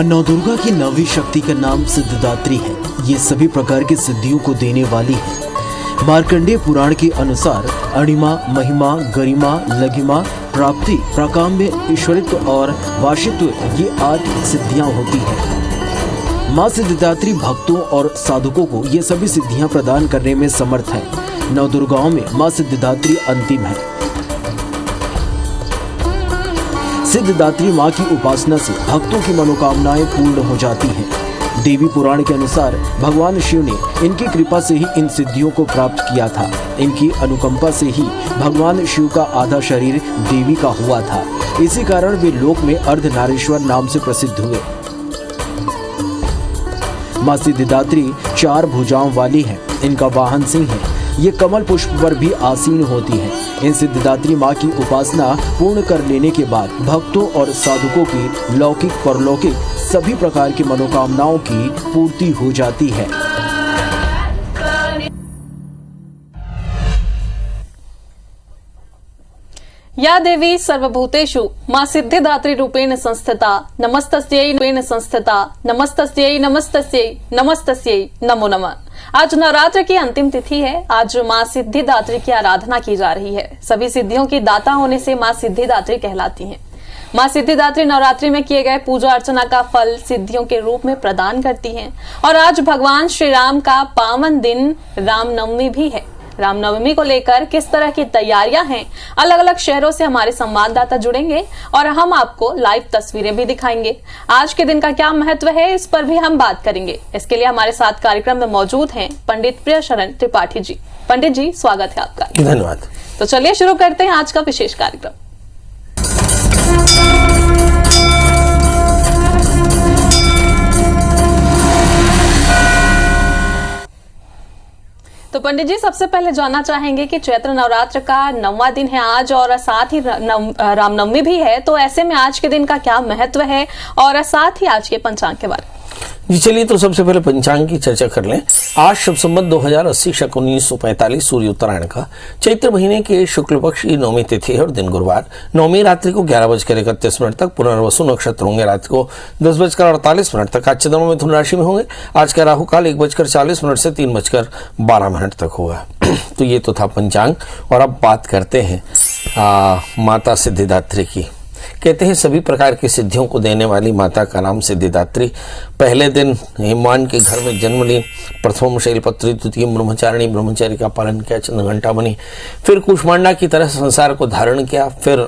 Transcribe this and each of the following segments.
मां नौ दुर्गा की नवी शक्ति का नाम सिद्धिदात्री है। ये सभी प्रकार की सिद्धियों को देने वाली है। मार्कंडेय पुराण के अनुसार अणिमा, महिमा, गरिमा, लघिमा, प्राप्ति, प्राकाम्य, ईश्वरित्व और वाशित्व ये 8 सिद्धियां होती है। मां सिद्धिदात्री भक्तों और साधकों को ये सभी सिद्धियां प्रदान करने में समर्थ है। नौ दुर्गाओं में मां सिद्धिदात्री अंतिम है। सिद्धिदात्री मां की उपासना से भक्तों की मनोकामनाएं पूर्ण हो जाती हैं। देवी पुराण के अनुसार भगवान शिव ने इनकी कृपा से ही इन सिद्धियों को प्राप्त किया था। इनकी अनुकंपा से ही भगवान शिव का आधा शरीर देवी का हुआ था। इसी कारण वे लोक में अर्धनारीश्वर नाम से प्रसिद्ध हुए। मां सिद्धिदात्री 4 भुजाओं वाली है। इनका वाहन सिंह है। ये कमल पुष्प पर भी आसीन होती है। इन सिद्धिदात्री मां की उपासना पूर्ण कर लेने के बाद भक्तों और साधकों की लौकिक परलौकिक सभी प्रकार की मनोकामनाओं की पूर्ति हो जाती है। या देवी सर्वभूतेषु मां सिद्धिदात्री रूपेण संस्थिता नमस्तस्यै नमस्तस्यै नमो नमः। आज नवरात्र की अंतिम तिथि है। आज मां सिद्धिदात्री की आराधना की जा रही है। सभी सिद्धियों की दाता होने से मां सिद्धिदात्री कहलाती हैं। मां सिद्धिदात्री नवरात्रि में किए गए पूजा अर्चना का फल सिद्धियों के रूप में प्रदान करती हैं। और आज भगवान श्री राम का पावन दिन रामनवमी भी है। रामनवमी को लेकर किस तरह की तैयारियां हैं, अलग अलग शहरों से हमारे संवाददाता जुड़ेंगे और हम आपको लाइव तस्वीरें भी दिखाएंगे। आज के दिन का क्या महत्व है, इस पर भी हम बात करेंगे। इसके लिए हमारे साथ कार्यक्रम में मौजूद हैं पंडित प्रियशरण त्रिपाठी जी। पंडित जी, स्वागत है आपका। धन्यवाद। तो चलिए शुरू करते हैं आज का विशेष कार्यक्रम। तो पंडित जी, सबसे पहले जानना चाहेंगे कि चैत्र नवरात्र का 9वां दिन है आज और साथ ही रामनवमी भी है। तो ऐसे में आज के दिन का क्या महत्व है और साथ ही आज के पंचांग के बारे में जी चलिए, तो सबसे पहले पंचांग की चर्चा कर लें। आज शुभ संवत 2080 शक 1945 सूर्य उत्तरायण का चैत्र महीने के शुक्ल पक्ष की नौमी तिथि है और दिन गुरुवार। नौमी रात्रि को 11:31 तक पुनर्वसु नक्षत्र होंगे। रात्रि को 10:48 तक। आज चंद्रमा मिथुन राशि में होंगे। आज का राहु काल 1:40 से 3:12 तक होगा। तो ये तो था पंचांग। और अब बात करते हैं माता सिद्धिदात्री की। कहते हैं सभी प्रकार की सिद्धियों को देने वाली माता का नाम सिद्धिदात्री। पहले दिन हिमवान के घर में जन्म ली। प्रथम शैलपत्री, द्वितीय ब्रह्मचारिणी, ब्रह्मचर्य का पालन किया, चंद्रघंटा बनी। फिर कुष्मांडा की तरह संसार को धारण किया। फिर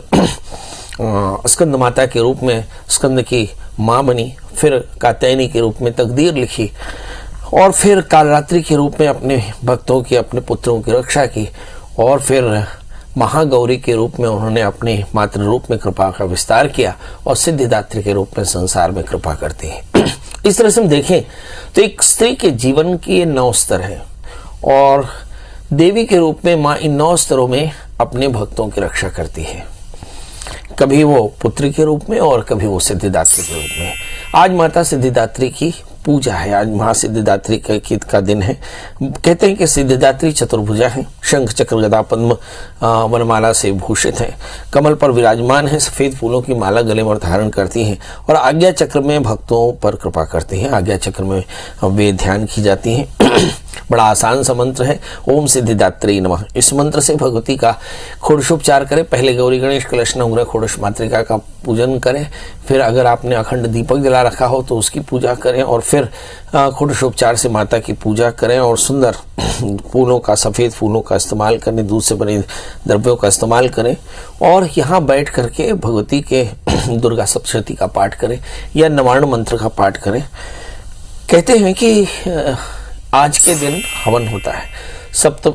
स्कंद माता के रूप में स्कंद की माँ बनी। फिर कात्यायनी के रूप में तकदीर लिखी और फिर कालरात्रि के रूप में अपने भक्तों की, अपने पुत्रों की रक्षा की। और फिर महागौरी के रूप में उन्होंने अपने मातृ रूप में कृपा का विस्तार किया और सिद्धिदात्री के रूप में संसार में कृपा करती है। इस तरह से हम देखें तो एक स्त्री के जीवन की ये 9 स्तर है और देवी के रूप में माँ इन 9 स्तरों में अपने भक्तों की रक्षा करती है। कभी वो पुत्री के रूप में और कभी वो सिद्धिदात्री के रूप में। आज माता सिद्धिदात्री की पूजा है। आज महासिद्धिदात्री का दिन है। कहते हैं कि सिद्धिदात्री चतुर्भुजा है। शंख चक्र गदा पद्म वनमाला से भूषित है। कमल पर विराजमान है। सफेद फूलों की माला गले में धारण करती हैं और आज्ञा चक्र में भक्तों पर कृपा करती हैं। आज्ञा चक्र में वे ध्यान की जाती हैं। बड़ा आसान सा मंत्र है, ओम सिद्धिदात्री नमः। इस मंत्र से भगवती का षोडशोपचार करें। पहले गौरी गणेश कलश नवग्रह षोडश मातृका का पूजन करें। फिर अगर आपने अखंड दीपक जला रखा हो तो उसकी पूजा करें और फिर षोडशोपचार से माता की पूजा करें और सुंदर फूलों का, सफ़ेद फूलों का इस्तेमाल करें, दूध से बने द्रव्यों का इस्तेमाल करें और यहाँ बैठ करके भगवती के दुर्गा सप्तशती का पाठ करें या नवार्ण मंत्र का पाठ करें। कहते हैं कि आज के दिन हवन होता है।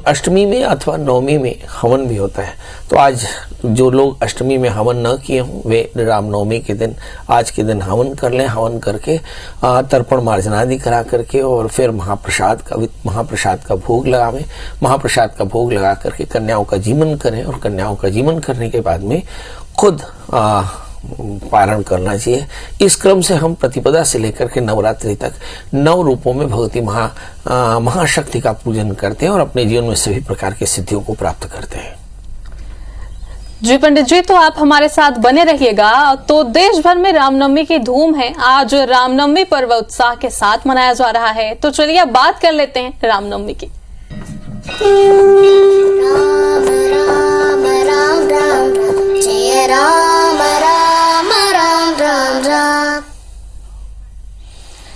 अष्टमी में अथवा नवमी में हवन भी होता है। तो आज जो लोग अष्टमी में हवन न किए हों वे रामनवमी के दिन, आज के दिन हवन कर लें। हवन करके तर्पण मार्जन आदि करा करके और फिर महाप्रसाद का भोग लगावें। महाप्रसाद का भोग लगा करके कन्याओं का जीवन करें और कन्याओं का जीवन करने के बाद में खुद पारण करना चाहिए। इस क्रम से हम प्रतिपदा से लेकर के नवरात्रि तक 9 रूपों में भगवती महाशक्ति का पूजन करते हैं और अपने जीवन में सभी प्रकार की सिद्धियों को प्राप्त करते हैं। जी पंडित जी, तो आप हमारे साथ बने रहिएगा। तो देश भर में रामनवमी की धूम है। आज रामनवमी पर्व उत्साह के साथ मनाया जा रहा है। तो चलिए अब बात कर लेते हैं रामनवमी की। राम राम राम राम जय राम राम राम राम राम।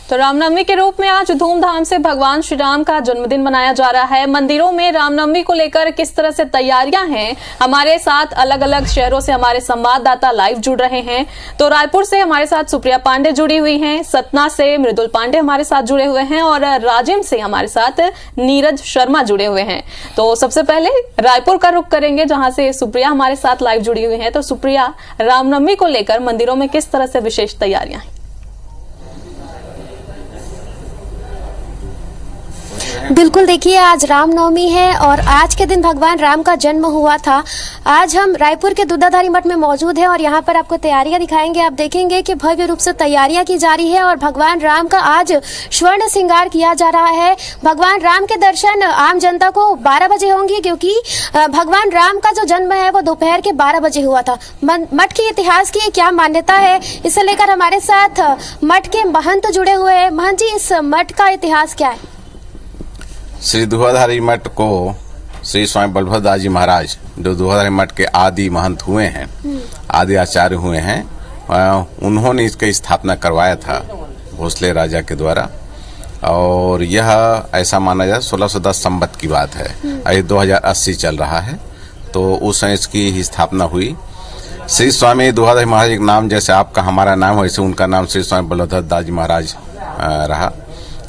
तो रामनवमी के रूप में आज धूमधाम से भगवान श्री राम का जन्मदिन मनाया जा रहा है। मंदिरों में रामनवमी को लेकर किस तरह से तैयारियां हैं, हमारे साथ अलग अलग शहरों से हमारे संवाददाता लाइव जुड़ रहे हैं। तो रायपुर से हमारे साथ सुप्रिया पांडे जुड़ी हुई हैं, सतना से मृदुल पांडे हमारे साथ जुड़े हुए हैं और राजिम से हमारे साथ नीरज शर्मा जुड़े हुए हैं। तो सबसे पहले रायपुर का रुख करेंगे, जहां से सुप्रिया हमारे साथ लाइव जुड़ी हुई है। तो सुप्रिया, रामनवमी को लेकर मंदिरों में किस तरह से विशेष तैयारियां हैं? बिल्कुल, देखिए आज रामनवमी है और आज के दिन भगवान राम का जन्म हुआ था। आज हम रायपुर के दूधाधारी मठ में मौजूद हैं और यहाँ पर आपको तैयारियां दिखाएंगे। आप देखेंगे कि भव्य रूप से तैयारियां की जा रही है और भगवान राम का आज स्वर्ण श्रृंगार किया जा रहा है। भगवान राम के दर्शन आम जनता को 12 बजे होंगे, क्योंकि भगवान राम का जो जन्म है वो दोपहर के 12 बजे हुआ था। मठ के इतिहास की क्या मान्यता है, इसे लेकर हमारे साथ मठ के महंत जुड़े हुए हैं। महंत जी, इस मठ का इतिहास क्या है? श्री दूधाधारी मठ को श्री स्वामी बलभद्रदास जी महाराज, जो दूधाधारी मठ के आदि महंत हुए हैं, आदि आचार्य हुए हैं, उन्होंने इसकी स्थापना करवाया था भोसले राजा के द्वारा। और यह ऐसा माना जाए 1610 संवत की बात है। अभी 2080 चल रहा है, तो उस समय इसकी स्थापना हुई। श्री स्वामी दूधाधारी महाराज एक नाम, जैसे आपका हमारा नाम है, वैसे उनका नाम श्री स्वामी बलभद्रदास जी महाराज रहा।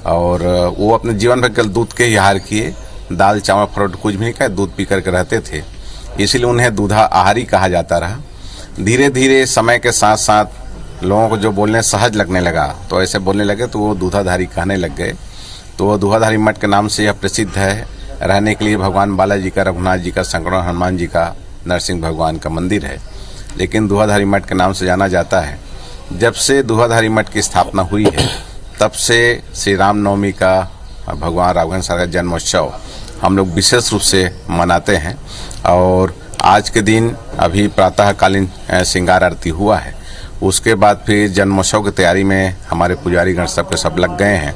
और वो अपने जीवन भर केवल दूध के ही आहार किए, दाल चावल फ्रूट कुछ भी नहीं खाए, दूध पी करके रहते थे, इसलिए उन्हें दूधा आहारी कहा जाता रहा। धीरे धीरे समय के साथ साथ लोगों को जो बोलने सहज लगने लगा, तो ऐसे बोलने लगे तो वो दूधाधारी कहने लग गए। तो वो दूधाधारी मठ के नाम से यह प्रसिद्ध है। रहने के लिए भगवान बालाजी का, रघुनाथ जी का, शंकर हनुमान जी का, नरसिंह भगवान का मंदिर है, लेकिन दूधाधारी मठ के नाम से जाना जाता है। जब से दूधाधारी मठ की स्थापना हुई है, तब से श्री रामनवमी का, भगवान राघवेंद्र का जन्मोत्सव हम लोग विशेष रूप से मनाते हैं। और आज के दिन अभी प्रातःकालीन श्रृंगार आरती हुआ है, उसके बाद फिर जन्मोत्सव की तैयारी में हमारे पुजारी गण सब लग गए हैं।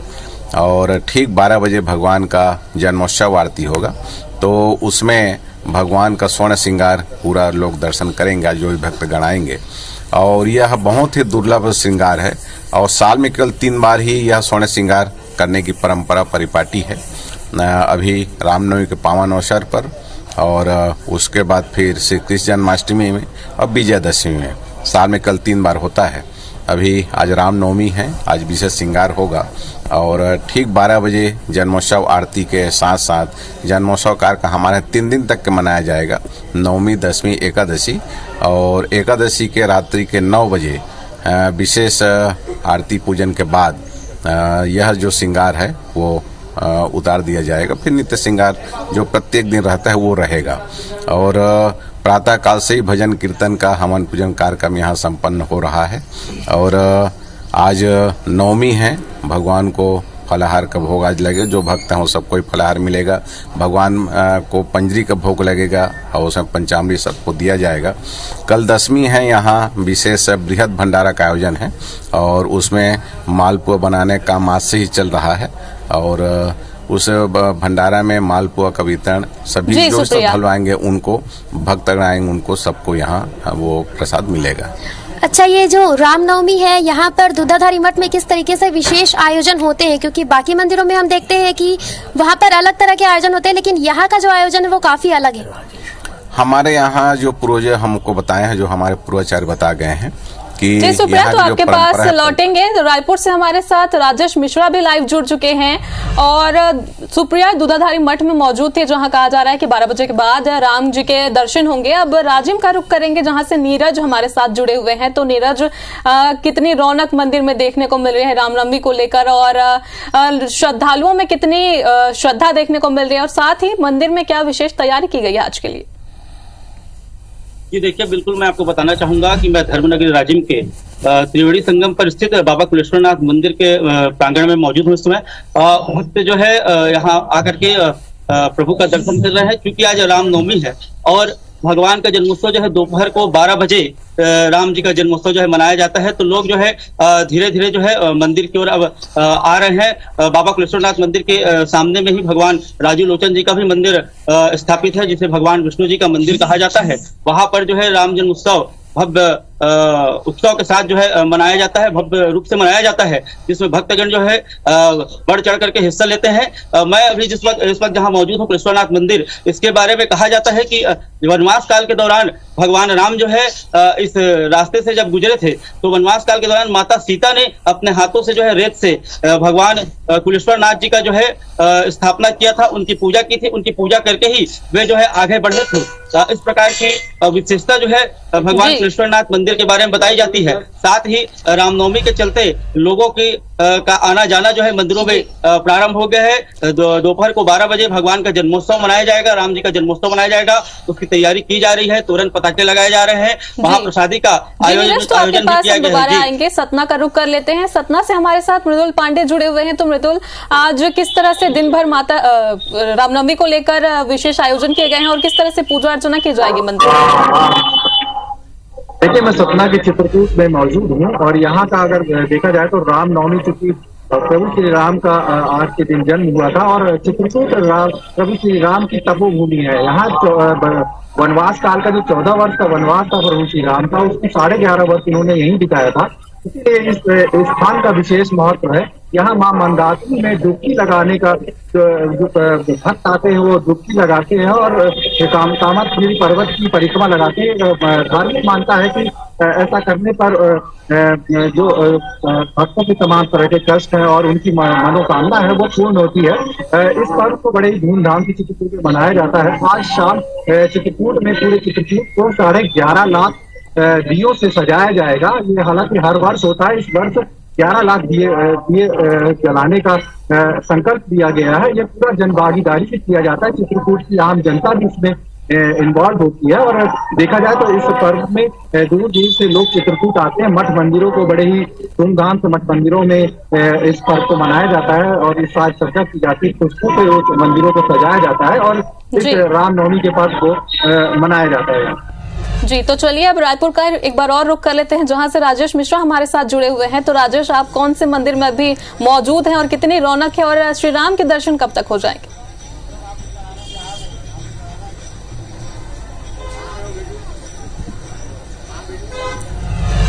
और ठीक 12 बजे भगवान का जन्मोत्सव आरती होगा, तो उसमें भगवान का स्वर्ण श्रृंगार पूरा लोग दर्शन करेंगे, जो भी भक्तगण आएंगे। और यह बहुत ही दुर्लभ श्रृंगार है और साल में केवल 3 बार ही यह स्वर्ण श्रृंगार करने की परंपरा परिपाटी है। अभी रामनवमी के पावन अवसर पर, और उसके बाद फिर श्री कृष्ण जन्माष्टमी में और विजयदशमी में, साल में केवल 3 बार होता है। अभी आज रामनवमी है, आज विशेष श्रृंगार होगा और ठीक 12 बजे जन्मोत्सव आरती के साथ साथ जन्मोत्सव कार्य का हमारे 3 दिन तक के मनाया जाएगा, नवमी, दशमी, एकादशी। और एकादशी के रात्रि के 9 बजे विशेष आरती पूजन के बाद यह जो श्रृंगार है वो उतार दिया जाएगा। फिर नित्य श्रृंगार जो प्रत्येक दिन रहता है वो रहेगा। और प्रातः काल से ही भजन कीर्तन का, हवन पूजन कार्यक्रम यहाँ संपन्न हो रहा है। और आज नवमी है, भगवान को फलाहार का भोग आज लगे, जो भक्त हैं वो सबको फलाहार मिलेगा। भगवान को पंजरी का भोग लगेगा और उसमें पंचामृत सबको दिया जाएगा। कल दशमी है, यहाँ विशेष बृहद भंडारा का आयोजन है और उसमें मालपुआ बनाने का आज से ही चल रहा है। और उस भंडारा में मालपुआ का वितरण सभी जो श्रद्धालु आएंगे उनको, भक्तगण आएंगे उनको, सबको यहाँ वो प्रसाद मिलेगा। अच्छा, ये जो रामनवमी है, यहाँ पर दूधाधारी मठ में किस तरीके से विशेष आयोजन होते हैं? क्योंकि बाकी मंदिरों में हम देखते हैं कि वहाँ पर अलग तरह के आयोजन होते हैं, लेकिन यहाँ का जो आयोजन है वो काफी अलग है। हमारे यहाँ जो पूर्वज हमको बताए हैं, जो हमारे पूर्वाचार्य बता गए हैं कि जी सुप्रिया, तो आपके पास लौटेंगे। तो रायपुर से हमारे साथ राजेश मिश्रा भी लाइव जुड़ चुके हैं। और सुप्रिया दूधाधारी मठ में मौजूद थे, जहां कहा जा रहा है कि 12 बजे के बाद राम जी के दर्शन होंगे। अब राजिम का रुख करेंगे, जहां से नीरज हमारे साथ जुड़े हुए हैं। तो नीरज, कितनी रौनक मंदिर में देखने को मिल रही है रामनवमी को लेकर, और श्रद्धालुओं में कितनी श्रद्धा देखने को मिल रही है, और साथ ही मंदिर में क्या विशेष तैयारी की गई है आज के लिए? जी देखिए, बिल्कुल मैं आपको बताना चाहूंगा कि मैं धर्मनगरी राजिम के त्रिवेणी संगम पर स्थित बाबा कुलेश्वरनाथ मंदिर के प्रांगण में मौजूद हूँ इस समय। भक्त जो है यहाँ आकर के प्रभु का दर्शन कर रहे हैं, क्योंकि आज रामनवमी है और भगवान का जन्मोत्सव जो है दोपहर को 12 बजे राम जी का जन्मोत्सव जो है मनाया जाता है। तो लोग जो है धीरे धीरे जो है मंदिर की ओर अब आ रहे हैं। बाबा कुलेश्वरनाथ मंदिर के सामने में ही भगवान राजू लोचन जी का भी मंदिर स्थापित है, जिसे भगवान विष्णु जी का मंदिर कहा जाता है। वहां पर जो है राम जन्मोत्सव भव्य उत्सव के साथ जो है मनाया जाता है, भव्य रूप से मनाया जाता है, जिसमें भक्तगण जो है बढ़ चढ़ करके हिस्सा लेते हैं। मैं अभी इस वक्त जहां मौजूद हूँ कुलेश्वरनाथ मंदिर, इसके बारे में कहा जाता है कि वनवास काल के दौरान भगवान राम जो है इस रास्ते से जब गुजरे थे, तो वनवास काल के दौरान माता सीता ने अपने हाथों से जो है रेत से भगवान कुलेश्वरनाथ जी का जो है स्थापना किया था, उनकी पूजा की थी। उनकी पूजा करके ही वे जो है आगे बढ़े थे। इस प्रकार की विशेषता जो है भगवान कुलेश्वरनाथ मंदिर के बारे में बताई जाती है। साथ ही रामनवमी के चलते लोगों की का आना जाना जो है मंदिरों में प्रारंभ हो गया है। दोपहर को 12 बजे भगवान का जन्मोत्सव मनाया जाएगा, राम जी का जन्मोत्सव मनाया जाएगा। उसकी तैयारी की जा रही है, तुरंत पटाखे लगाए जा रहे हैं, महाप्रसादी का आयोजन भी किया गया है। आएंगे सतना का रुख कर लेते हैं। सतना से हमारे साथ मृदुल पांडे जुड़े हुए हैं। तो मृदुल, आज किस तरह से दिन भर माता रामनवमी को लेकर विशेष आयोजन किए गए हैं और किस तरह से पूजा अर्चना की जाएगी मंदिर में? देखिए, मैं सतना के चित्रकूट में मौजूद हूँ और यहाँ का अगर देखा जाए तो रामनवमी चूंकि प्रभु श्री राम का आज के दिन जन्म हुआ था और चित्रकूट प्रभु श्री राम की तपोभूमि है। यहाँ वनवास काल का जो 14 वर्ष का वनवास था प्रभु श्री राम का, उसकी 11.5 वर्ष इन्होंने यहीं बिताया था। इसलिए इस स्थान का विशेष महत्व है। यहाँ मां मंदाकिनी में डुबकी लगाने का जो भक्त आते हैं वो डुबकी लगाते हैं और कामदगिरि पर्वत की परिक्रमा लगाते हैं। धार्मिक मानता है कि ऐसा करने पर जो भक्तों के तमाम तरह के कष्ट हैं और उनकी मनोकामना है वो पूर्ण होती है। इस पर्व को बड़े ही धूमधाम से चित्रकूट में मनाया जाता है। आज शाम चित्रकूट में पूरे चित्रकूट को 11.5 लाख दियों से सजाया जाएगा। ये हालांकि हर वर्ष होता है, इस वर्ष 11 लाख दिए जलाने का संकल्प दिया गया है। ये पूरा जनभागीदारी से किया जाता है। चित्रकूट की आम जनता भी इसमें इन्वॉल्व होती है और देखा जाए तो इस पर्व में दूर दूर से लोग चित्रकूट आते हैं। मठ मंदिरों को बड़े ही धूमधाम से मठ मंदिरों में इस पर्व को मनाया जाता है और इस साज सज्जा की जाती है, खुशबू से उस मंदिरों को सजाया जाता है और इस रामनवमी के पर्व को मनाया जाता है। जी, तो चलिए अब रायपुर का एक बार और रुख कर लेते हैं, जहां से राजेश मिश्रा हमारे साथ जुड़े हुए हैं। तो राजेश, आप कौन से मंदिर में अभी मौजूद हैं और कितनी रौनक है और श्री राम के दर्शन कब तक हो जाएंगे?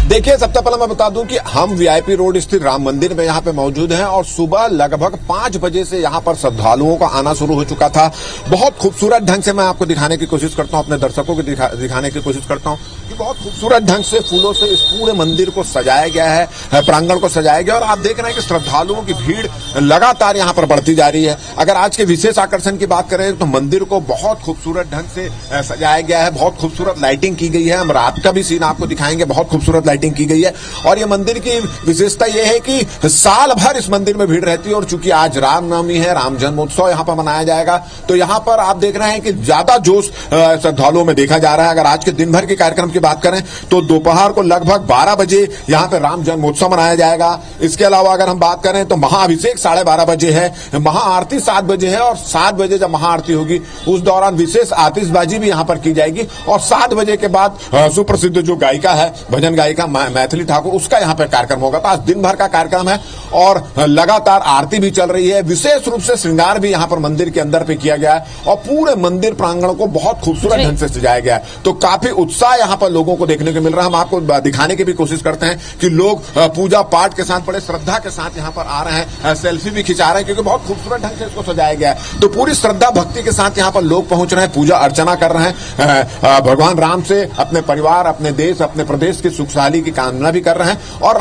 देखिए, सबसे पहले मैं बता दूं कि हम वीआईपी रोड स्थित राम मंदिर में यहाँ पे मौजूद हैं और सुबह लगभग 5 बजे से यहाँ पर श्रद्धालुओं का आना शुरू हो चुका था। बहुत खूबसूरत ढंग से मैं आपको दिखाने की कोशिश करता हूँ, अपने दर्शकों को दिखाने की कोशिश करता हूँ कि बहुत खूबसूरत ढंग से फूलों से इस पूरे मंदिर को सजाया गया है, प्रांगण को सजाया गया और आप देख रहे हैं कि श्रद्धालुओं की भीड़ लगातार यहाँ पर बढ़ती जा रही है। अगर आज के विशेष आकर्षण की बात करें तो मंदिर को बहुत खूबसूरत ढंग से सजाया गया है, बहुत खूबसूरत लाइटिंग की गई है। हम रात का भी सीन आपको दिखाएंगे, बहुत खूबसूरत लाइटिंग की गई है। और ये मंदिर की विशेषता ये है कि साल भर इस मंदिर में भीड़ रहती है और चूंकि आज रामनवमी है, राम जन्मोत्सव यहाँ पर मनाया जाएगा, तो यहाँ पर आप देख रहे हैं कि ज्यादा जोश श्रद्धालुओं में देखा जा रहा है। अगर आज के दिन भर के कार्यक्रम की बात करें तो दोपहर को लगभग 12 बजे यहाँ पे राम जन्मोत्सव मनाया जाएगा। इसके अलावा अगर हम बात करें तो महाअभिषेक 12:30 बजे है, महाआरती 7 बजे है और 7 बजे जब महाआरती होगी उस दौरान विशेष आतिशबाजी भी यहाँ पर की जाएगी और 7 बजे के बाद सुप्रसिद्ध जो गायिका है, भजन गायिका मैथिली ठाकुर, उसका यहाँ पे कार्यक्रम होगा। तो आज दिन भर का कार्यक्रम है और लगातार आरती भी चल रही है। विशेष रूप से श्रृंगार भी यहाँ पर मंदिर के अंदर पे किया गया है और पूरे मंदिर प्रांगण को बहुत खूबसूरत ढंग से सजाया गया है। तो काफी उत्साह यहाँ पर लोगों को देखने को मिल रहा है। हम आपको दिखाने की भी कोशिश करते हैं कि लोग पूजा पाठ के साथ, बड़े श्रद्धा के साथ यहाँ पर आ रहे हैं, सेल्फी भी खिंचा रहे हैं क्योंकि बहुत खूबसूरत ढंग से इसको सजाया गया है। तो पूरी श्रद्धा भक्ति के साथ यहाँ पर लोग पहुंच रहे हैं, पूजा अर्चना कर रहे हैं, भगवान राम से अपने परिवार, अपने देश, अपने प्रदेश की सुखसाली की कामना भी कर रहे हैं और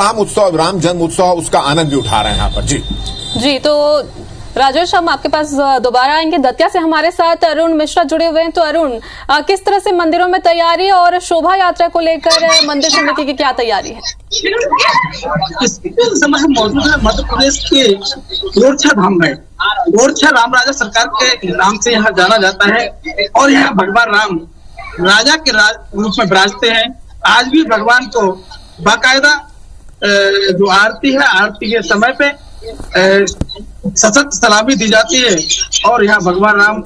राम जन्म उत्सव उसका आनंद भी उठा रहे हैं यहाँ पर। जी, तो राजेश, हम आपके पास दोबारा आएंगे। दतिया से हमारे साथ अरुण मिश्रा जुड़े हुए हैं। तो अरुण, किस तरह से मंदिरों में तैयारी और शोभा यात्रा को लेकर मंदिर समिति की क्या तैयारी है? इस समय हम मौजूद है मध्य प्रदेश के ओरछा धाम में। ओरछा राम राजा सरकार के नाम से यहाँ जाना जाता है और यहाँ भगवान राम राजा के रूप में विराजते हैं। आज भी भगवान को बाकायदा जो आरती है, आरती के समय पे सशक्त सलामी दी जाती है और यहाँ भगवान राम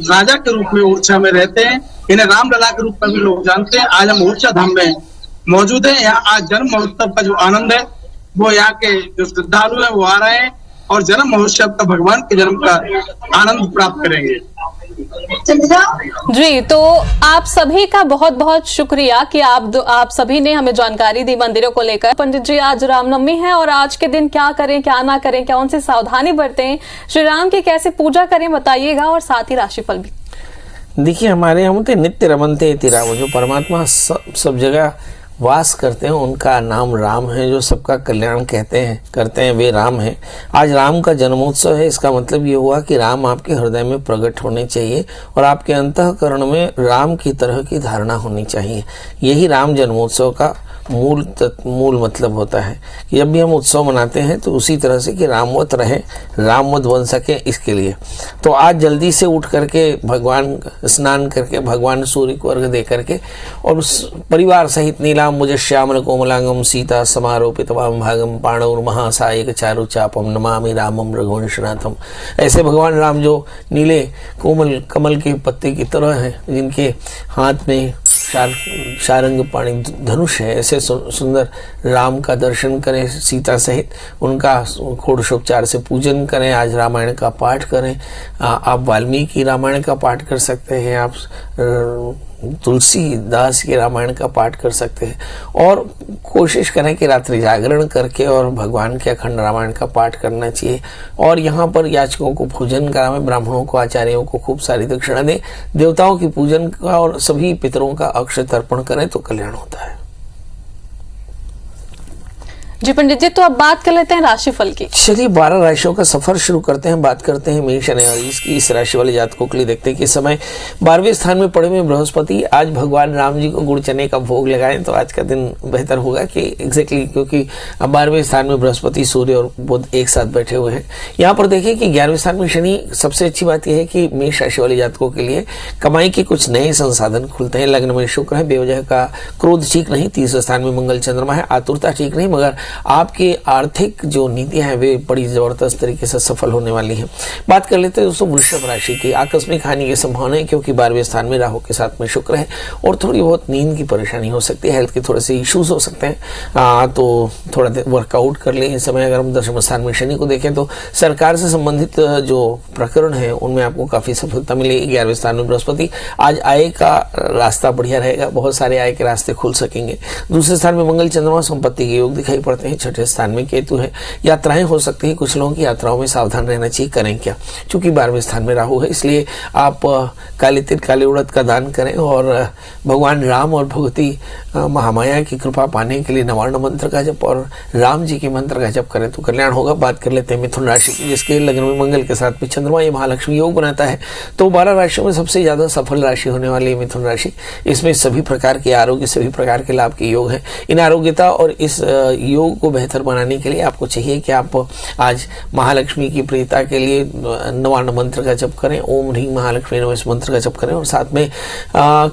राजा के रूप में ओरछा में रहते हैं इन्हें रामलला के रूप में भी लोग जानते हैं। आज हम ओरछा धाम में मौजूद हैं। यहाँ आज जन्म महोत्सव का जो आनंद है वो यहाँ के जो श्रद्धालु हैं वो आ रहे हैं और जन्म महोत्सव का, भगवान के जन्म का आनंद प्राप्त करेंगे। जी, तो आप सभी का बहुत बहुत शुक्रिया कि आप सभी ने हमें जानकारी दी मंदिरों को लेकर। पंडित जी, आज रामनवमी है और आज के दिन क्या करें, क्या ना करें, क्या उनसे सावधानी बरतें, श्री राम की कैसे पूजा करें, बताइएगा, और साथ ही राशिफल भी। देखिए, हमारे यहाँ होते नित्य रमनते इति राम, जो परमात्मा सब जगह वास करते हैं उनका नाम राम है, जो सबका कल्याण करते हैं वे राम हैं। आज राम का जन्मोत्सव है। इसका मतलब ये हुआ कि राम आपके हृदय में प्रकट होने चाहिए और आपके अंतःकरण में राम की तरह की धारणा होनी चाहिए। यही राम जन्मोत्सव का मूल मतलब होता है कि जब भी हम उत्सव मनाते हैं तो उसी तरह से कि रामवत रहे, रामवत बन सके, इसके लिए। तो आज जल्दी से उठ करके भगवान स्नान करके भगवान सूर्य को अर्घ्य दे करके और उस परिवार सहित नीलाम मुझ श्यामल कोमलांगम सीता समारोपित वाम भागम पाणौर महासायक चारु चापम नमामि रामम रघुवंशनाथम, ऐसे भगवान राम जो नीले कोमल कमल के पत्ते की तरह हैं, जिनके हाथ में शारंग पाणी धनुष है, ऐसे सुंदर राम का दर्शन करें सीता सहित, उनका षोडशोपचार से पूजन करें। आज रामायण का पाठ करें। आप वाल्मीकि रामायण का पाठ कर सकते हैं, आप तुलसीदास के रामायण का पाठ कर सकते हैं और कोशिश करें कि रात्रि जागरण करके और भगवान के अखंड रामायण का पाठ करना चाहिए। और यहाँ पर याचकों को भोजन करावें, ब्राह्मणों को, आचार्यों को खूब सारी दक्षिणा दें, देवताओं की पूजन का और सभी पितरों का अक्षय तर्पण करें तो कल्याण होता है। जी पंडित जी, तो अब बात कर लेते हैं राशिफल की। चलिए 12 राशियों का सफर शुरू करते हैं। बात करते हैं मेष और इसकी इस राशि वाले जातकों के लिए देखते हैं कि समय 12वें स्थान में पड़े हुए बृहस्पति आज भगवान राम जी को गुड़ चने का भोग लगाएं तो आज का दिन बेहतर होगा कि एग्जैक्टली, क्योंकि 12वें स्थान में बृहस्पति, सूर्य और बुध एक साथ बैठे हुए हैं। यहाँ पर देखिए कि 11वें स्थान में शनि। सबसे अच्छी बात यह है कि मेष राशि वाले जातकों के लिए कमाई के कुछ नए संसाधन खुलते हैं। लग्न में शुक्र है, बेवजह का क्रोध ठीक नहीं। तीसरे स्थान में मंगल चंद्रमा है, आतुरता ठीक नहीं, मगर आपकी आर्थिक जो नीतियां हैं वे बड़ी जबरदस्त तरीके से सफल होने वाली हैं। बात कर लेते हैं दोस्तों वृषभ राशि की। आकस्मिक हानि की संभावना है क्योंकि 12वें स्थान में राहु के साथ में शुक्र है और थोड़ी बहुत नींद की परेशानी हो सकती है, हेल्थ के थोड़े से इश्यूज हो सकते हैं। तो थोड़ा वर्कआउट कर लें इस समय। अगर हम दशम स्थान में शनि को देखें तो सरकार से संबंधित जो प्रकरण है उनमें आपको काफी सफलता मिलेगी। 11वें स्थान में बृहस्पति, आज आय का रास्ता बढ़िया रहेगा, बहुत सारे आय के रास्ते खुल सकेंगे। दूसरे स्थान में मंगल चंद्रमा, संपत्ति के योग दिखाई पड़ते हैं। छठे स्थान में केतु है, यात्राएं हो सकती है, कुछ लोगों की यात्राओं में सावधान रहना चाहिए। करें क्या, क्योंकि 12वें स्थान में राहु है, इसलिए आप काले तिल काले उड़द का दान करें और भगवान राम और भगवती महामाया की कृपा पाने के लिए नवार्ण मंत्र का जप और राम जी के मंत्र का जप करें तो कल्याण होगा। बात कर लेते हैं मिथुन राशि की, जिसके लग्न में मंगल के साथ में चंद्रमा ये महालक्ष्मी योग बनाता है। तो 12 राशियों में सबसे ज्यादा सफल राशि होने वाली है मिथुन राशि। इसमें सभी प्रकार के आरोग्य, सभी प्रकार के लाभ के योग है। इन आरोग्यता और इस योग को बेहतर बनाने के लिए आपको चाहिए कि आप आज महालक्ष्मी की प्रियता के लिए नवार्ण मंत्र का जप करें, ओम ह्रीं महालक्ष्मी नमः इस मंत्र का जप करें और साथ में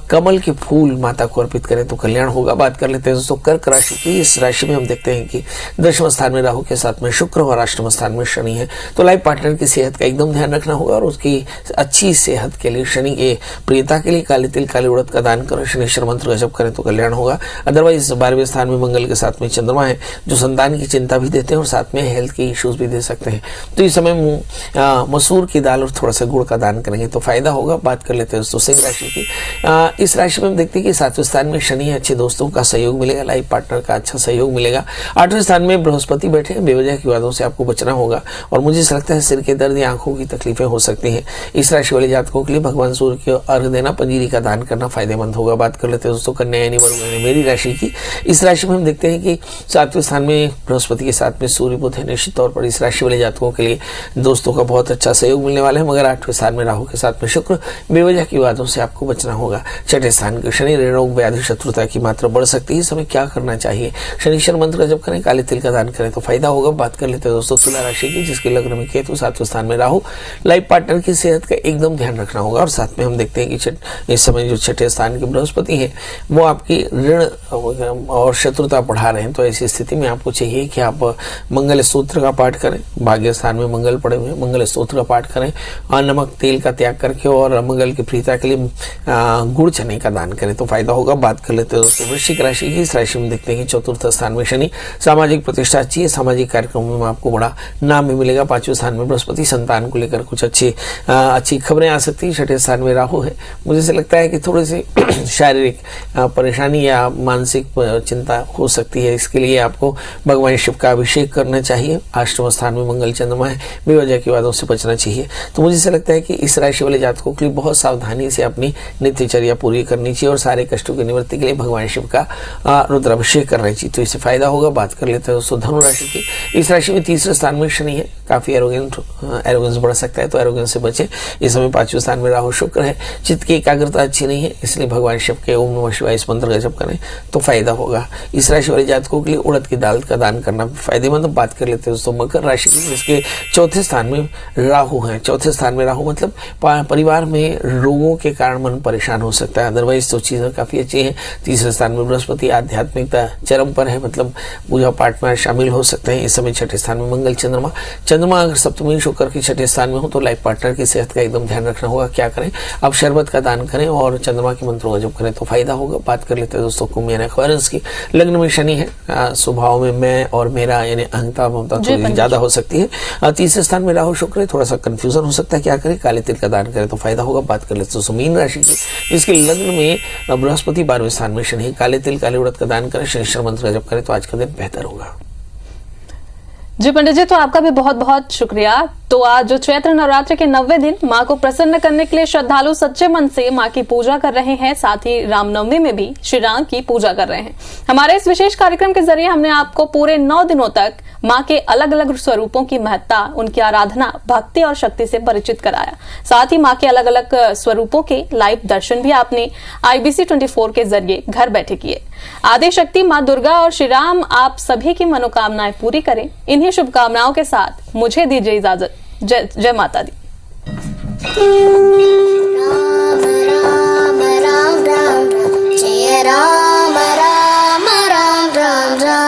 कमल के फूल माता को अर्पित करें तो कल्याण होगा। बात कर लेते हैं दोस्तों कर्क राशि की। इस राशि में हम देखते हैं कि दशम स्थान में राहु के साथ में शुक्र और अष्टम स्थान में शनि है। तो लाइफ पार्टनर की सेहत का एकदम ध्यान रखना होगा और उसकी अच्छी सेहत के लिए शनि के प्रियता के लिए काले तिल काले उड़द का दान करें, शनिश्चर मंत्र का जप करें तो कल्याण होगा। अदरवाइज 12वें स्थान में मंगल के साथ में चंद्रमा है जो संतान की चिंता भी देते हैं और साथ में हेल्थ के इश्यूज भी दे सकते हैं। तो इस समय मसूर की दाल और थोड़ा सा गुड़ का दान करेंगे तो फायदा होगा। बात कर लेते हैं दोस्तों सिंह राशि की। इस राशि में हम देखते हैं कि 7वें स्थान में शनि है, अच्छे दोस्तों का सहयोग मिलेगा, लाइफ पार्टनर का अच्छा सहयोग मिलेगा। 8वें स्थान में बृहस्पति बैठे हैं, बेवजह की बातों से आपको बचना होगा और मुझे ऐसा लगता है सिर के दर्द या आंखों की तकलीफें हो सकती हैं। इस राशि वाले जातकों के लिए भगवान सूर्य को अर्घ देना, पंजीरी का दान करना फायदेमंद होगा। बात कर लेते हैं दोस्तों कन्या यानी मेरी राशि की। इस राशि में हम देखते हैं कि 7वें स्थान में बृहस्पति के साथ में सूर्य बुध है। निश्चित तौर पर इस राशि वाले जातकों के लिए दोस्तों का बहुत अच्छा सहयोग मिलने वाला है, मगर 8वें स्थान में राहु के साथ में शुक्र, बेवजह की बातों से आपको बचना होगा। 6ठे स्थान के शनि रोग व्याधि शत्रुता की मात्रा बढ़ सकती है। इस समय क्या करना चाहिए? शनिश्चर मंत्र का जप करें, काले तिल का दान करें तो फायदा होगा। बात कर लेते हैं दोस्तों तुला राशि की, जिसके लग्न में केतु, 7वें स्थान में राहु। लाइफ पार्टनर की सेहत का एकदम ध्यान रखना होगा। और साथ में हम देखते हैं कि इस समय जो 6ठे स्थान के बृहस्पति हैं वो आपकी ऋण और शत्रुता बढ़ा रहे हैं। तो ऐसी स्थिति में आपको चाहिए कि आप मंगल स्तोत्र का पाठ करें। भाग्य स्थान में मंगल पड़े हुए, मंगल स्तोत्र का पाठ करें और नमक तेल का त्याग करके और मंगल की प्रीता के लिए गुड़ चने का दान करें तो फायदा होगा। बात कर लेते हैं दोस्तों वृश्चिक राशि की। इस राशि में देखते हैं कि चतुर्थ स्थान में शनि, सामाजिक प्रतिष्ठा अच्छी है, सामाजिक कार्यक्रमों में आपको बड़ा नाम भी मिलेगा। 5वें स्थान में बृहस्पति, संतान को लेकर कुछ अच्छी खबरें आ सकती है। 6ठे स्थान में राहु है। मुझे ऐसा लगता है कि थोड़ी सी शारीरिक परेशानी या मानसिक चिंता हो सकती है। इसके लिए आपको भगवान शिव का अभिषेक करना चाहिए। 8वें स्थान में मंगल चंद्रमा है, बेवजह की बातों से बचना चाहिए। तो मुझे ऐसा लगता है कि इस राशि वाले जातकों के लिए बहुत सावधानी से अपनी नित्यचर्या पूरी करनी चाहिए और सारे कष्टों की निवृत्ति के लिए भगवान शिव का रुद्राभिषेक करना चाहिए तो इससे फायदा होगा। बात कर लेते हैं दोस्तों धनु राशि की। इस राशि में 3रे स्थान में शनि है, काफी एरोगेंस बढ़ सकता है तो एरोगेंस से बचे। इस समय 5वें स्थान में राहु, शुक्र है। चित्त की एकाग्रता अच्छी नहीं है, इसलिए भगवान शिव के ओम नमः शिवाय इस मंत्र का जप करें तो फायदा होगा। इस राशि वाले जातकों के लिए उड़द की दाल का दान करना फायदेमंद। बात कर लेते हैं दोस्तों मकर राशि की, जिसके 4थे स्थान में राहु है। 4थे स्थान में राहु मतलब परिवार में रोगों के कारण मन परेशान हो सकता है, अदरवाइज तो चीजें काफी अच्छी हैं। 3रे स्थान में बृहस्पति, आध्यात्मिकता चरम पर है, मतलब पूजा पाठ में शामिल हो सकते हैं। इस समय 6ठे स्थान में मंगल चंद्रमा अगर सप्तमी होकर के 6ठे स्थान में हो तो लाइफ पार्टनर की सेहत का एकदम ध्यान रखना होगा। क्या करें? आप शरबत का दान करें और चंद्रमा के मंत्रों का जप करें तो फायदा होगा। बात कर लेते हैं दोस्तों कुंभ यानी एक्वेरियस की। लग्न में शनि है, स्वभाव में मैं और मेरा यानी अहंता ममता थोड़ी ज्यादा हो सकती है। 3रे स्थान में राहु, शुक्र है, थोड़ा सा कंफ्यूजन हो सकता है। क्या करें? काले तिल का दान करें तो फायदा होगा। बात कर लेते हैं मीन राशि की, जिसके लग्न में बृहस्पति, 12वें स्थान में शनि। काले तिल काले उड़द का दान करें, शनिश्चर मंत्र का जप करें तो आज का दिन बेहतर होगा। जी पंडित जी, तो आपका भी बहुत बहुत शुक्रिया। तो आज जो चैत्र नवरात्र के 90वें दिन मां को प्रसन्न करने के लिए श्रद्धालु सच्चे मन से मां की पूजा कर रहे हैं, साथ ही रामनवमी में भी श्री राम की पूजा कर रहे हैं। हमारे इस विशेष कार्यक्रम के जरिए हमने आपको पूरे 9 दिनों तक मां के अलग अलग स्वरूपों की महत्ता, उनकी आराधना, भक्ति और शक्ति से परिचित कराया। साथ ही मां के अलग अलग स्वरूपों के लाइव दर्शन भी आपने IBC 24 के जरिए घर बैठे किए। आदि शक्ति मां दुर्गा और श्री राम आप सभी की मनोकामनाएं पूरी करें। इन्हीं शुभकामनाओं के साथ मुझे दीजिए इजाजत। जय माता दी।